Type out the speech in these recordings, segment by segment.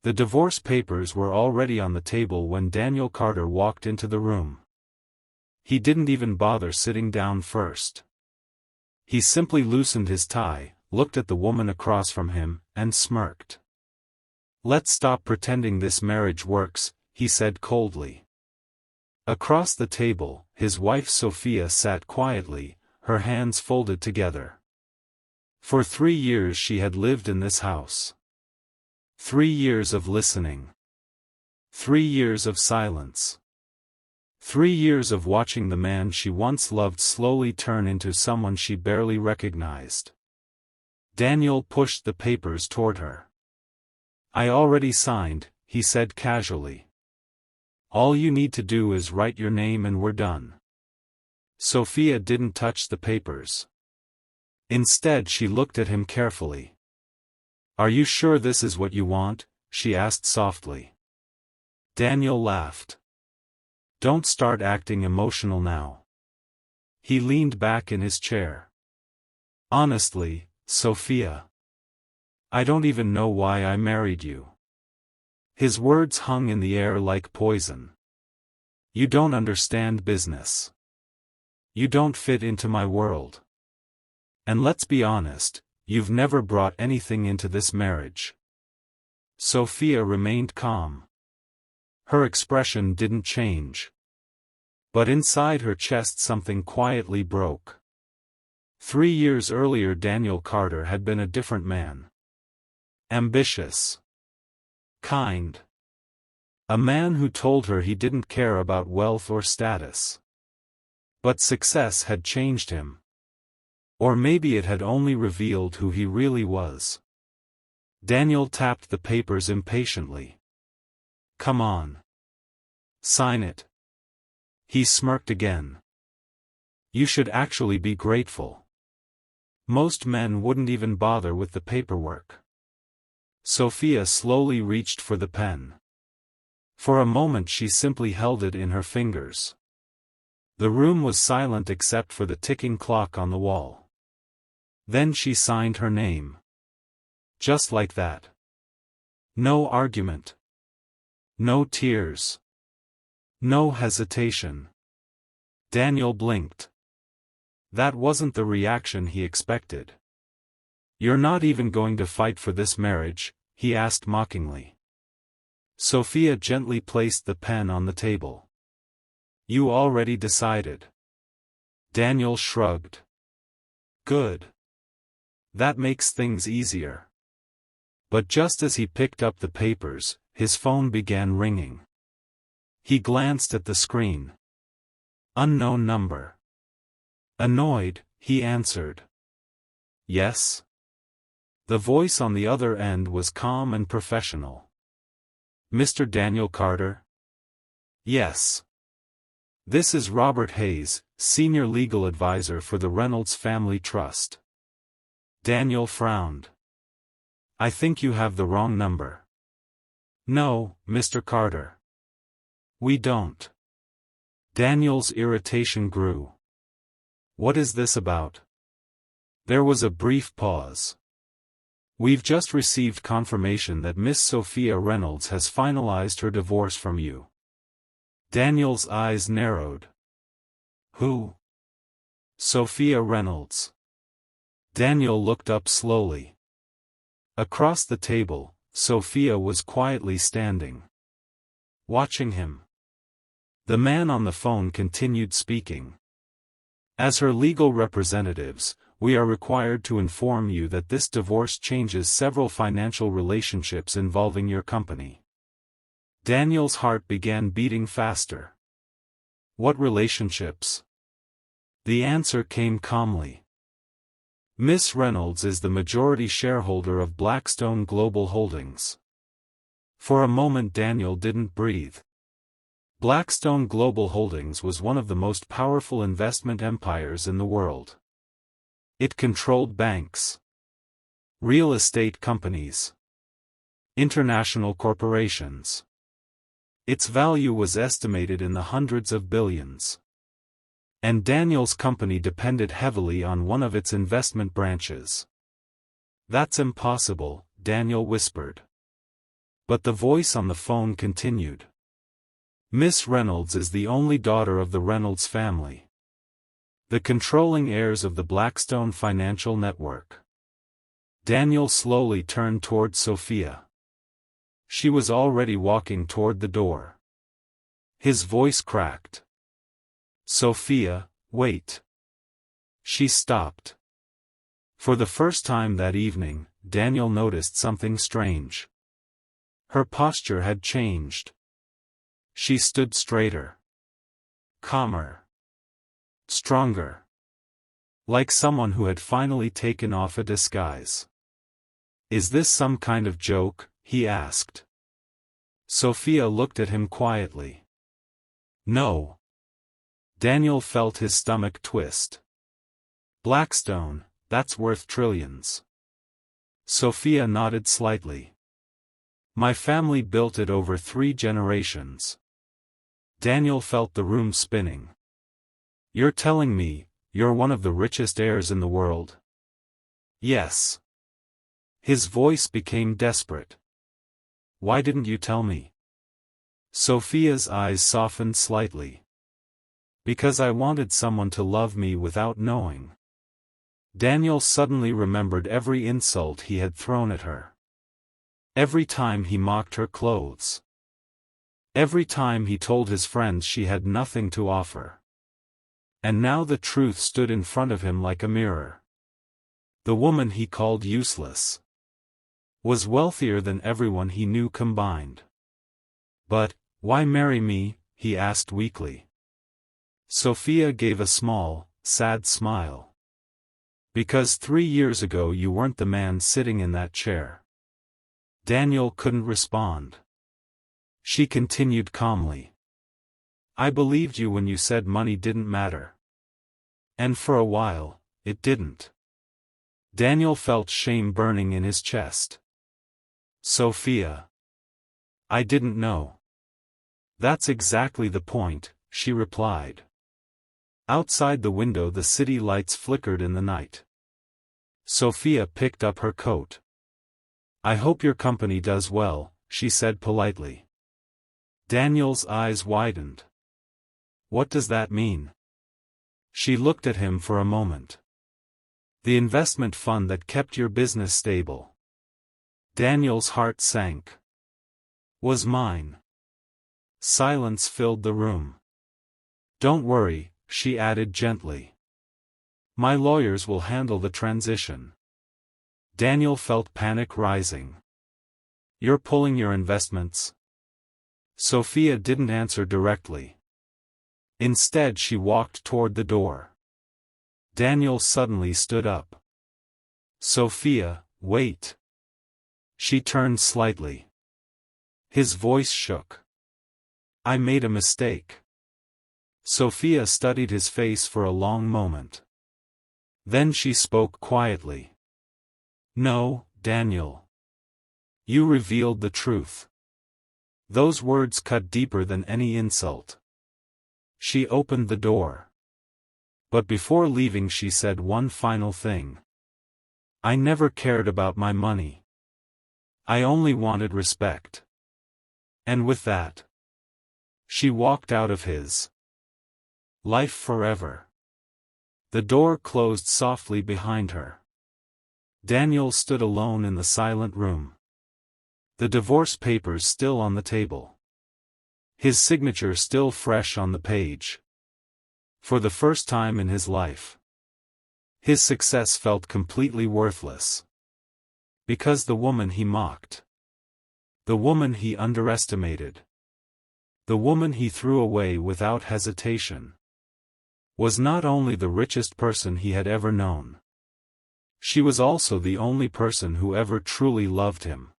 The divorce papers were already on the table when Daniel Carter walked into the room. He didn't even bother sitting down first. He simply loosened his tie, looked at the woman across from him, and smirked. "Let's stop pretending this marriage works," he said coldly. Across the table, his wife Sophia sat quietly, her hands folded together. For 3 years she had lived in this house. 3 years of listening. 3 years of silence. 3 years of watching the man she once loved slowly turn into someone she barely recognized. Daniel pushed the papers toward her. "I already signed," he said casually. "All you need to do is write your name and we're done." Sophia didn't touch the papers. Instead she looked at him carefully. "Are you sure this is what you want?" she asked softly. Daniel laughed. "Don't start acting emotional now." He leaned back in his chair. "Honestly, Sophia, I don't even know why I married you." His words hung in the air like poison. "You don't understand business. You don't fit into my world. And let's be honest, you've never brought anything into this marriage." Sophia remained calm. Her expression didn't change. But inside her chest something quietly broke. 3 years earlier Daniel Carter had been a different man. Ambitious. Kind. A man who told her he didn't care about wealth or status. But success had changed him. Or maybe it had only revealed who he really was. Daniel tapped the papers impatiently. "Come on. Sign it." He smirked again. "You should actually be grateful. Most men wouldn't even bother with the paperwork." Sophia slowly reached for the pen. For a moment she simply held it in her fingers. The room was silent except for the ticking clock on the wall. Then she signed her name. Just like that. No argument. No tears. No hesitation. Daniel blinked. That wasn't the reaction he expected. "You're not even going to fight for this marriage?" he asked mockingly. Sophia gently placed the pen on the table. "You already decided." Daniel shrugged. "Good. That makes things easier." But just as he picked up the papers, his phone began ringing. He glanced at the screen. Unknown number. Annoyed, he answered. "Yes?" The voice on the other end was calm and professional. "Mr. Daniel Carter?" "Yes. This is Robert Hayes, Senior Legal Advisor for the Reynolds Family Trust." Daniel frowned. "I think you have the wrong number." "No, Mr. Carter. We don't." Daniel's irritation grew. "What is this about?" There was a brief pause. "We've just received confirmation that Miss Sophia Reynolds has finalized her divorce from you." Daniel's eyes narrowed. "Who?" "Sophia Reynolds." Daniel looked up slowly. Across the table, Sophia was quietly standing. Watching him. The man on the phone continued speaking. "As her legal representatives, we are required to inform you that this divorce changes several financial relationships involving your company." Daniel's heart began beating faster. "What relationships?" The answer came calmly. "Miss Reynolds is the majority shareholder of Blackstone Global Holdings." For a moment Daniel didn't breathe. Blackstone Global Holdings was one of the most powerful investment empires in the world. It controlled banks, real estate companies, international corporations. Its value was estimated in the hundreds of billions. And Daniel's company depended heavily on one of its investment branches. "That's impossible," Daniel whispered. But the voice on the phone continued. Miss Reynolds is the only daughter of the Reynolds family, the controlling heirs of the Blackstone financial network. Daniel slowly turned toward Sophia. She was already walking toward the door. His voice cracked. Sophia, wait. She stopped. For the first time that evening, Daniel noticed something strange. Her posture had changed. She stood straighter, calmer, stronger, like someone who had finally taken off a disguise. Is this some kind of joke? He asked. Sophia looked at him quietly. No. Daniel felt his stomach twist. Blackstone, that's worth trillions. Sophia nodded slightly. My family built it over 3 generations. Daniel felt the room spinning. You're telling me, you're one of the richest heirs in the world? Yes. His voice became desperate. Why didn't you tell me? Sophia's eyes softened slightly. Because I wanted someone to love me without knowing. Daniel suddenly remembered every insult he had thrown at her. Every time he mocked her clothes. Every time he told his friends she had nothing to offer. And now the truth stood in front of him like a mirror. The woman he called useless was wealthier than everyone he knew combined. But, why marry me? He asked weakly. Sophia gave a small, sad smile. Because 3 years ago you weren't the man sitting in that chair. Daniel couldn't respond. She continued calmly. I believed you when you said money didn't matter. And for a while, it didn't. Daniel felt shame burning in his chest. Sophia. I didn't know. That's exactly the point, she replied. Outside the window the city lights flickered in the night. Sophia picked up her coat. I hope your company does well, she said politely. Daniel's eyes widened. What does that mean? She looked at him for a moment. The investment fund that kept your business stable. Daniel's heart sank. Was mine. Silence filled the room. Don't worry, she added gently. My lawyers will handle the transition. Daniel felt panic rising. You're pulling your investments? Sophia didn't answer directly. Instead she walked toward the door. Daniel suddenly stood up. Sophia, wait. She turned slightly. His voice shook. I made a mistake. Sophia studied his face for a long moment. Then she spoke quietly. No, Daniel. You revealed the truth. Those words cut deeper than any insult. She opened the door. But before leaving she said one final thing. I never cared about my money. I only wanted respect. And with that, she walked out of his life forever. The door closed softly behind her. Daniel stood alone in the silent room. The divorce papers still on the table. His signature still fresh on the page. For the first time in his life, his success felt completely worthless. Because the woman he mocked, the woman he underestimated, the woman he threw away without hesitation, was not only the richest person he had ever known. She was also the only person who ever truly loved him.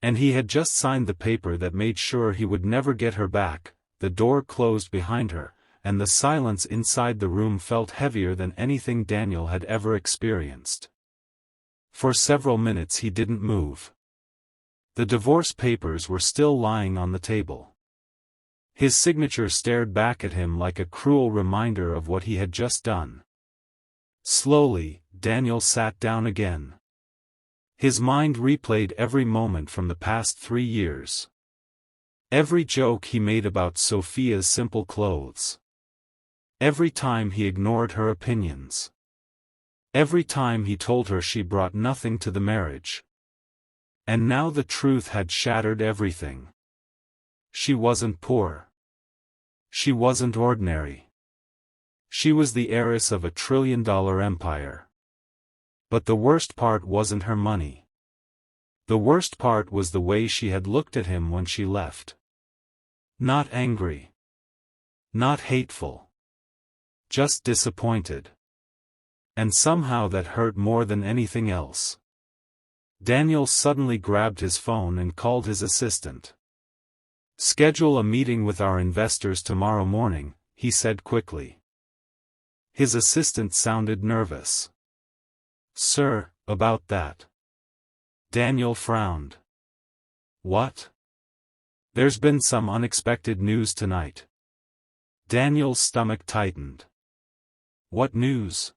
And he had just signed the paper that made sure he would never get her back. The door closed behind her, and the silence inside the room felt heavier than anything Daniel had ever experienced. For several minutes he didn't move. The divorce papers were still lying on the table. His signature stared back at him like a cruel reminder of what he had just done. Slowly, Daniel sat down again. His mind replayed every moment from the past 3 years. Every joke he made about Sophia's simple clothes. Every time he ignored her opinions. Every time he told her she brought nothing to the marriage. And now the truth had shattered everything. She wasn't poor. She wasn't ordinary. She was the heiress of a trillion-dollar empire. But the worst part wasn't her money. The worst part was the way she had looked at him when she left. Not angry. Not hateful. Just disappointed. And somehow that hurt more than anything else. Daniel suddenly grabbed his phone and called his assistant. "Schedule a meeting with our investors tomorrow morning," he said quickly. His assistant sounded nervous. "Sir, about that." Daniel frowned. "What?" "There's been some unexpected news tonight." Daniel's stomach tightened. "What news?"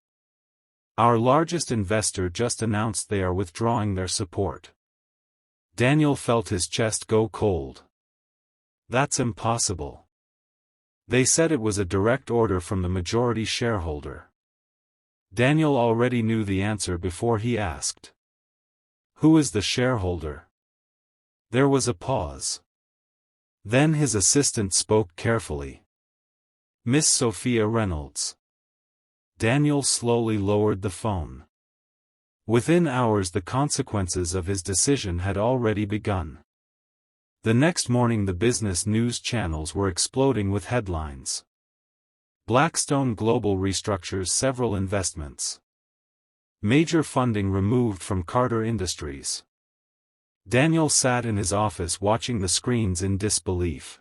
"Our largest investor just announced they are withdrawing their support." Daniel felt his chest go cold. "That's impossible." "They said it was a direct order from the majority shareholder." Daniel already knew the answer before he asked. "Who is the shareholder?" There was a pause. Then his assistant spoke carefully. "Miss Sophia Reynolds." Daniel slowly lowered the phone. Within hours the consequences of his decision had already begun. The next morning the business news channels were exploding with headlines. Blackstone Global restructures several investments. Major funding removed from Carter Industries. Daniel sat in his office watching the screens in disbelief.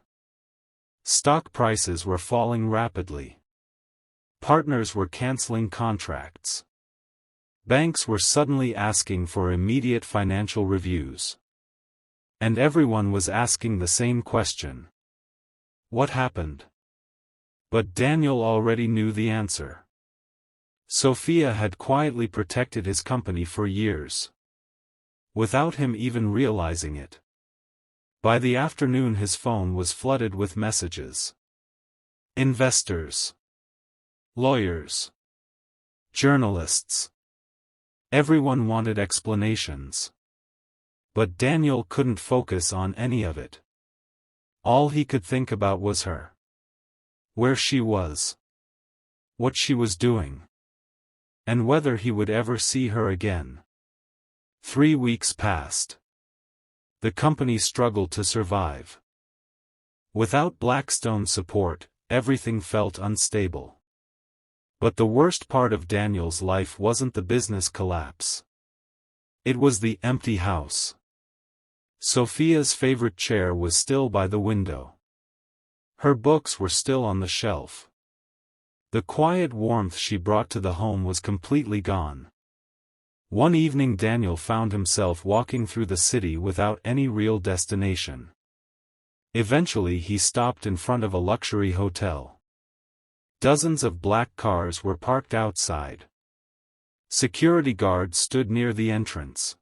Stock prices were falling rapidly. Partners were canceling contracts. Banks were suddenly asking for immediate financial reviews. And everyone was asking the same question. What happened? But Daniel already knew the answer. Sophia had quietly protected his company for years. Without him even realizing it. By the afternoon his phone was flooded with messages. Investors. Lawyers. Journalists. Everyone wanted explanations. But Daniel couldn't focus on any of it. All he could think about was her. Where she was. What she was doing. And whether he would ever see her again. 3 weeks passed. The company struggled to survive. Without Blackstone's support, everything felt unstable. But the worst part of Daniel's life wasn't the business collapse. It was the empty house. Sophia's favorite chair was still by the window. Her books were still on the shelf. The quiet warmth she brought to the home was completely gone. One evening Daniel found himself walking through the city without any real destination. Eventually he stopped in front of a luxury hotel. Dozens of black cars were parked outside. Security guards stood near the entrance.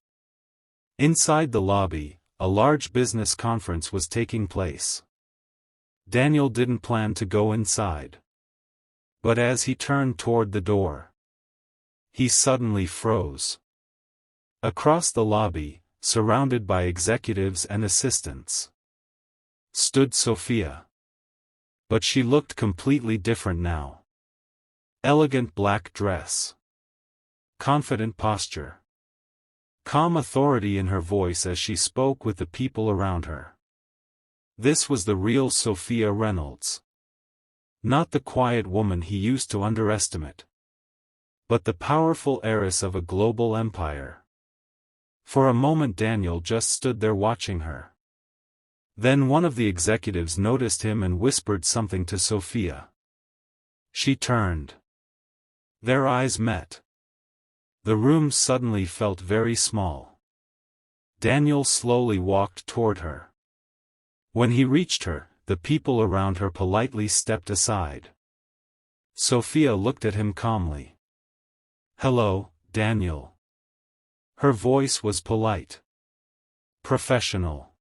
Inside the lobby, a large business conference was taking place. Daniel didn't plan to go inside. But as he turned toward the door, he suddenly froze. Across the lobby, surrounded by executives and assistants, stood Sophia. But she looked completely different now. Elegant black dress. Confident posture. Calm authority in her voice as she spoke with the people around her. This was the real Sophia Reynolds. Not the quiet woman he used to underestimate. But the powerful heiress of a global empire. For a moment Daniel just stood there watching her. Then one of the executives noticed him and whispered something to Sophia. She turned. Their eyes met. The room suddenly felt very small. Daniel slowly walked toward her. When he reached her, the people around her politely stepped aside. Sophia looked at him calmly. "Hello, Daniel." Her voice was polite. Professional.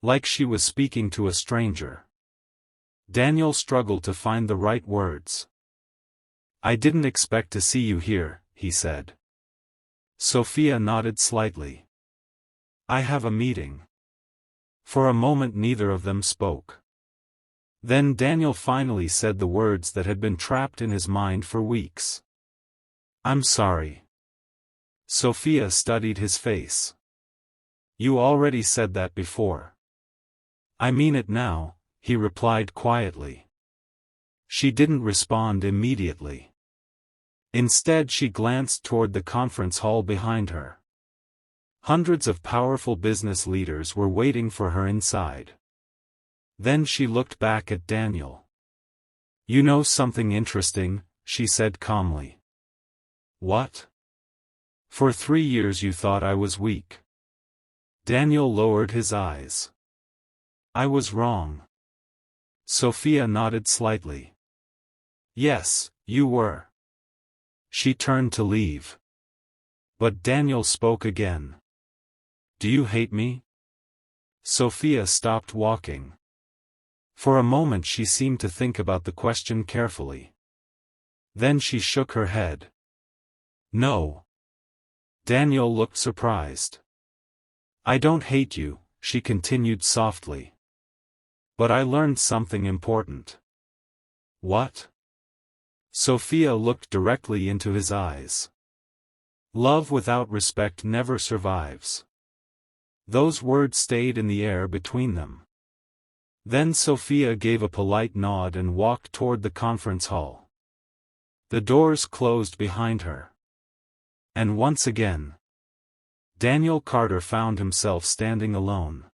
Like she was speaking to a stranger. Daniel struggled to find the right words. "I didn't expect to see you here," he said. Sophia nodded slightly. "I have a meeting." For a moment neither of them spoke. Then Daniel finally said the words that had been trapped in his mind for weeks. "I'm sorry." Sophia studied his face. "You already said that before." "I mean it now," he replied quietly. She didn't respond immediately. Instead she glanced toward the conference hall behind her. Hundreds of powerful business leaders were waiting for her inside. Then she looked back at Daniel. "You know something interesting," she said calmly. "What?" "For 3 years you thought I was weak." Daniel lowered his eyes. "I was wrong." Sophia nodded slightly. "Yes, you were." She turned to leave. But Daniel spoke again. "Do you hate me?" Sophia stopped walking. For a moment she seemed to think about the question carefully. Then she shook her head. "No." Daniel looked surprised. "I don't hate you," she continued softly. "But I learned something important." "What?" Sophia looked directly into his eyes. "Love without respect never survives." Those words stayed in the air between them. Then Sophia gave a polite nod and walked toward the conference hall. The doors closed behind her. And once again, Daniel Carter found himself standing alone.